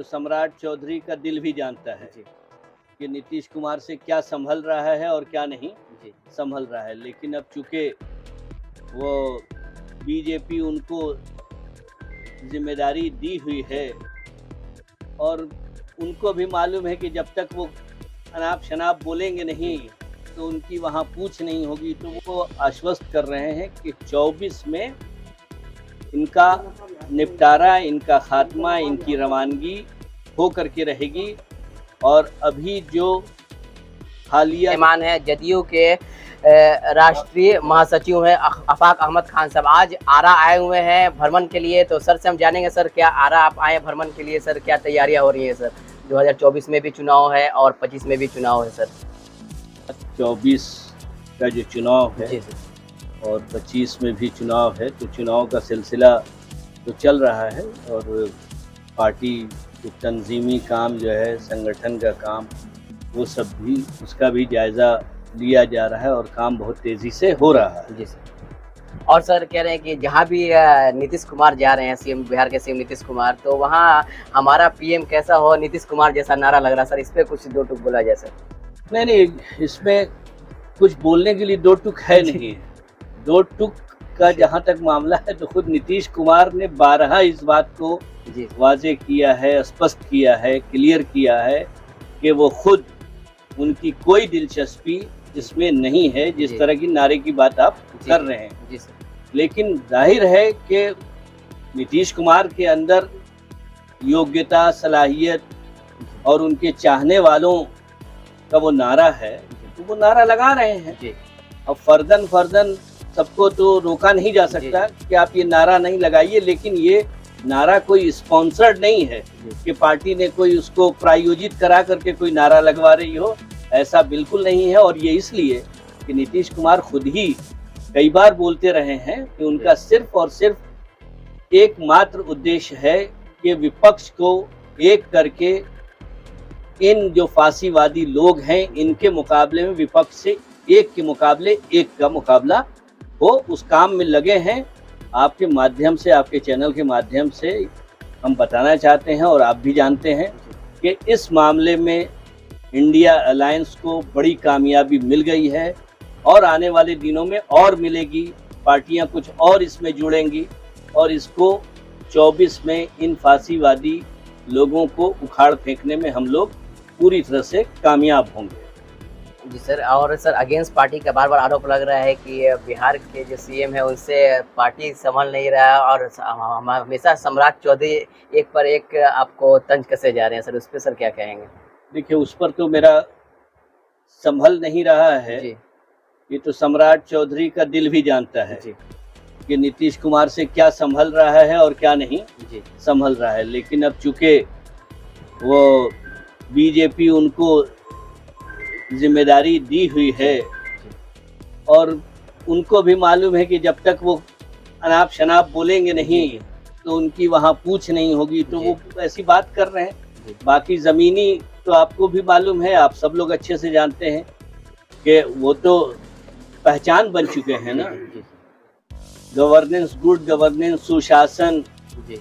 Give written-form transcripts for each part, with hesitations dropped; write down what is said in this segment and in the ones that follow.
तो सम्राट चौधरी का दिल भी जानता है जी, कि नीतीश कुमार से क्या संभल रहा है और क्या नहीं जी, संभल रहा है। लेकिन अब चूंकि वो बीजेपी उनको जिम्मेदारी दी हुई है और उनको भी मालूम है कि जब तक वो अनाप शनाप बोलेंगे नहीं तो उनकी वहाँ पूछ नहीं होगी, तो वो आश्वस्त कर रहे हैं कि 24 में इनका निपटारा, इनका खात्मा, इनकी रवानगी हो करके रहेगी। और अभी जो हालिया मेहमान है जदयू के राष्ट्रीय महासचिव हैं आफाक अहमद खान साहब, आज आरा आए हुए हैं भ्रमण के लिए। तो सर से हम जानेंगे, सर क्या आरा आप आए भ्रमण के लिए, सर क्या तैयारियां हो रही हैं सर? 2024 में भी चुनाव है और 25 में भी चुनाव है सर। 24 का जो चुनाव है जी सर। और 25 में भी चुनाव है, तो चुनाव का सिलसिला तो चल रहा है और पार्टी के तंजीमी काम जो है, संगठन का काम, वो सब भी, उसका भी जायज़ा लिया जा रहा है और काम बहुत तेज़ी से हो रहा है। जी सर। और सर कह रहे हैं कि जहाँ भी नीतीश कुमार जा रहे हैं, सीएम बिहार के सीएम नीतीश कुमार, तो वहाँ हमारा पीएम कैसा हो, नीतीश कुमार जैसा नारा लग रहा है सर, इस पे कुछ दो टूक बोला जाए सर। नहीं, इसमें कुछ बोलने के लिए दो टुक है नहीं। दो टुक का जहाँ तक मामला है तो खुद नीतीश कुमार ने 12 इस बात को जी वाजे किया है, स्पष्ट किया है, क्लियर किया है कि वो खुद, उनकी कोई दिलचस्पी इसमें नहीं है जिस तरह की नारे की बात आप कर रहे हैं। जी सर। लेकिन जाहिर है कि नीतीश कुमार के अंदर योग्यता, सलाहियत और उनके चाहने वालों का वो नारा है, तो वो नारा लगा रहे हैं। जी अब फर्दन सबको तो रोका नहीं जा सकता कि आप ये नारा नहीं लगाइए, लेकिन ये नारा कोई स्पॉन्सर्ड नहीं है कि पार्टी ने कोई उसको प्रायोजित करा करके कोई नारा लगवा रही हो, ऐसा बिल्कुल नहीं है। और ये इसलिए कि नीतीश कुमार खुद ही कई बार बोलते रहे हैं कि उनका सिर्फ और सिर्फ एकमात्र उद्देश्य है कि विपक्ष को एक करके इन जो फांसीवादी लोग हैं, इनके मुकाबले में विपक्ष से एक के मुकाबले एक का मुकाबला हो, उस काम में लगे हैं। आपके माध्यम से, आपके चैनल के माध्यम से हम बताना चाहते हैं और आप भी जानते हैं कि इस मामले में इंडिया अलायंस को बड़ी कामयाबी मिल गई है और आने वाले दिनों में और मिलेगी। पार्टियां कुछ और इसमें जुड़ेंगी और इसको 24 में इन फांसीवादी लोगों को उखाड़ फेंकने में हम लोग पूरी तरह से कामयाब होंगे। जी सर। और सर अगेंस्ट पार्टी का बार बार आरोप लग रहा है कि बिहार के जो सीएम है उनसे पार्टी संभल नहीं रहा है और हमेशा सम्राट चौधरी एक पर एक आपको तंज कसे जा रहे हैं सर, उस पर सर क्या कहेंगे? देखिए, उस पर तो मेरा संभल नहीं रहा है जी ये तो सम्राट चौधरी का दिल भी जानता है जी कि नीतीश कुमार से क्या संभल रहा है और क्या नहीं जी संभल रहा है। लेकिन अब चूंकि वो बीजेपी उनको जिम्मेदारी दी हुई है और उनको भी मालूम है कि जब तक वो अनाप शनाप बोलेंगे नहीं तो उनकी वहाँ पूछ नहीं होगी, तो वो ऐसी बात कर रहे हैं। बाकी ज़मीनी तो आपको भी मालूम है, आप सब लोग अच्छे से जानते हैं कि वो तो पहचान बन चुके हैं ना। गवर्नेंस, गुड गवर्नेंस, सुशासन, जी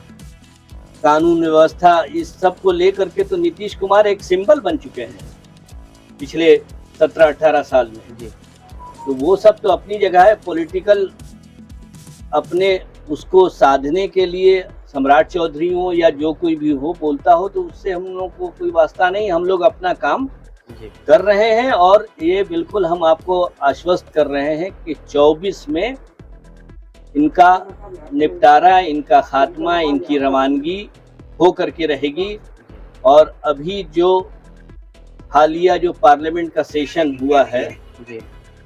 कानून व्यवस्था, इस सब को लेकर के तो नीतीश कुमार एक सिंबल बन चुके हैं पिछले 17-18 साल में। जी तो वो सब तो अपनी जगह है, पॉलिटिकल अपने उसको साधने के लिए सम्राट चौधरी हो या जो कोई भी हो बोलता हो, तो उससे हम लोग को कोई वास्ता नहीं। हम लोग अपना काम कर रहे हैं और ये बिल्कुल हम आपको आश्वस्त कर रहे हैं कि 24 में इनका निपटारा, इनका खात्मा, इनकी रवानगी हो करके रहेगी। और अभी जो हालिया जो पार्लियामेंट का सेशन हुआ है, जी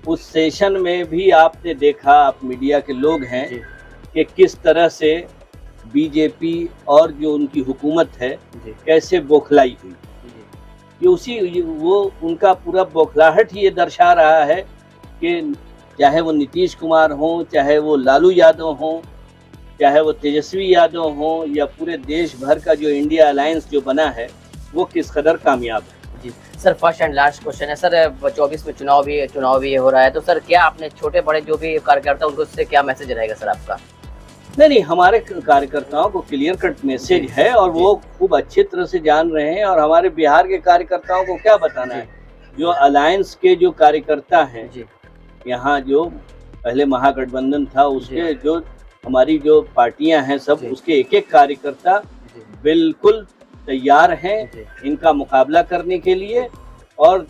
उस सेशन में भी आपने देखा, आप मीडिया के लोग हैं, जी कि किस तरह से बीजेपी और जो उनकी हुकूमत है जी कैसे बौखलाई हुई। वो उनका पूरा बौखलाहट ही ये दर्शा रहा है कि चाहे वो नीतीश कुमार हों, चाहे वो लालू यादव हों, चाहे वो तेजस्वी यादव हों, या पूरे देश भर का जो इंडिया अलायंस जो बना है वो किस कदर कामयाब है। जी sir, first and last question है सर, 24 में चुनाव भी हो रहा है, तो सर क्या आपने छोटे बड़े जो भी कार्यकर्ता उनको उससे क्या मैसेज रहेगा सर आपका? नहीं, हमारे कार्यकर्ताओं को क्लियर कट मैसेज है और वो खूब अच्छी तरह से जान रहे हैं। और हमारे बिहार के कार्यकर्ताओं को क्या बताना है, जो अलायंस के जो कार्यकर्ता हैं, यहाँ जो पहले महागठबंधन था उसके जो हमारी जो पार्टियां हैं सब, उसके एक एक कार्यकर्ता बिल्कुल तैयार हैं इनका मुकाबला करने के लिए। और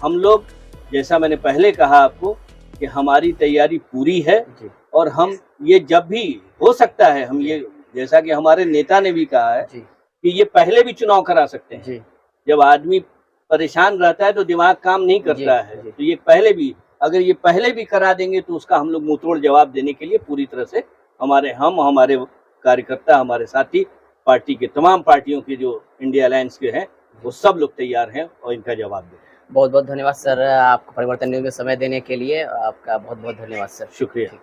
हम लोग, जैसा मैंने पहले कहा आपको, कि हमारी तैयारी पूरी है। और हम ये जब भी हो सकता है, हम ये, जैसा कि हमारे नेता ने भी कहा है कि ये पहले भी चुनाव करा सकते हैं। जब आदमी परेशान रहता है तो दिमाग काम नहीं करता है, तो ये पहले भी, अगर ये पहले भी करा देंगे तो उसका हम लोग मुंहतोड़ जवाब देने के लिए पूरी तरह से हमारे कार्यकर्ता, हमारे साथी, पार्टी के तमाम पार्टियों के जो इंडिया अलायंस के हैं, वो सब लोग तैयार हैं और इनका जवाब दें। बहुत बहुत धन्यवाद सर, आपको परिवर्तन न्यूज़ में समय देने के लिए आपका बहुत बहुत धन्यवाद सर। शुक्रिया।